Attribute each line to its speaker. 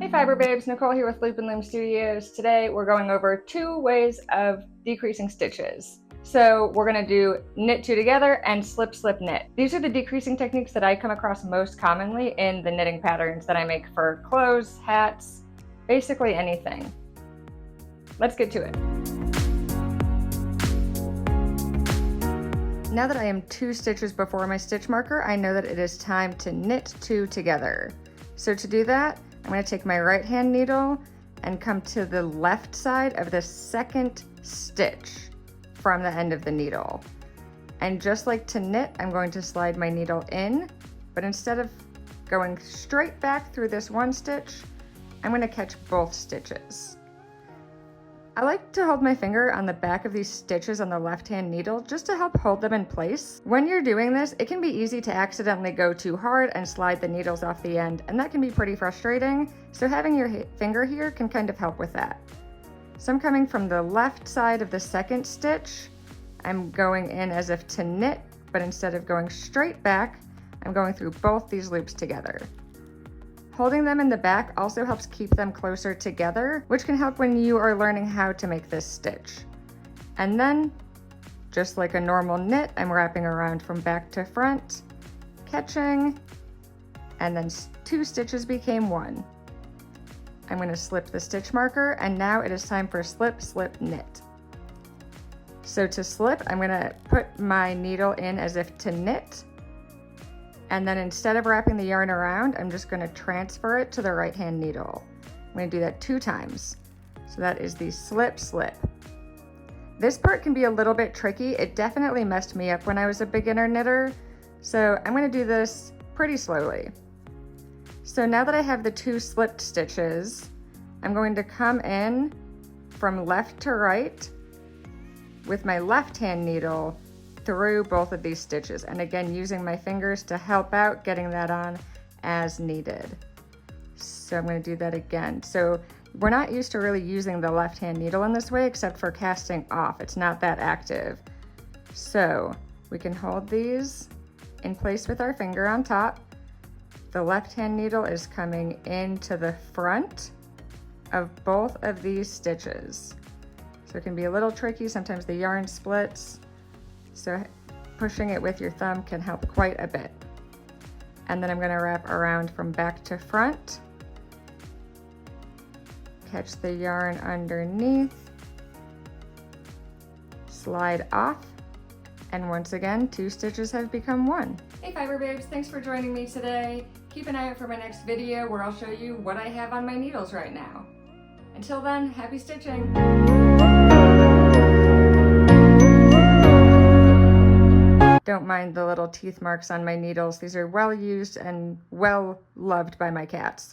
Speaker 1: Hey Fiber Babes, Nicole here with Loom Studios. Today we're going over 2 ways of decreasing stitches. So we're going to do knit 2 together and slip slip knit. These are the decreasing techniques that I come across most commonly in the knitting patterns that I make for clothes, hats, basically anything. Let's get to it. Now that I am 2 stitches before my stitch marker, I know that it is time to knit 2 together. So to do that, I'm going to take my right hand needle and come to the left side of the second stitch from the end of the needle. And just like to knit, I'm going to slide my needle in, but instead of going straight back through this one stitch, I'm going to catch both stitches. I like to hold my finger on the back of these stitches on the left-hand needle just to help hold them in place. When you're doing this, it can be easy to accidentally go too hard and slide the needles off the end, and that can be pretty frustrating, so having your finger here can kind of help with that. So I'm coming from the left side of the second stitch. I'm going in as if to knit, but instead of going straight back, I'm going through both these loops together. Holding them in the back also helps keep them closer together, which can help when you are learning how to make this stitch. And then, just like a normal knit, I'm wrapping around from back to front, catching, and then 2 stitches became 1. I'm going to slip the stitch marker, and now it is time for slip, slip, knit. So to slip, I'm going to put my needle in as if to knit, and then instead of wrapping the yarn around, I'm just going to transfer it to the right hand needle. I'm going to do that 2 times. So that is the slip, slip. This part can be a little bit tricky. It definitely messed me up when I was a beginner knitter. So I'm going to do this pretty slowly. So now that I have the 2 slipped stitches, I'm going to come in from left to right with my left hand needle through both of these stitches, and again using my fingers to help out getting that on as needed. So I'm going to do that again. So we're not used to really using the left hand needle in this way except for casting off. It's not that active. So we can hold these in place with our finger on top. The left hand needle is coming into the front of both of these stitches. So it can be a little tricky. Sometimes the yarn splits. So pushing it with your thumb can help quite a bit. And then I'm going to wrap around from back to front. Catch the yarn underneath. Slide off. And once again, 2 stitches have become 1. Hey Fiber Babes, thanks for joining me today. Keep an eye out for my next video where I'll show you what I have on my needles right now. Until then, happy stitching! Don't mind the little teeth marks on my needles. These are well used and well loved by my cats.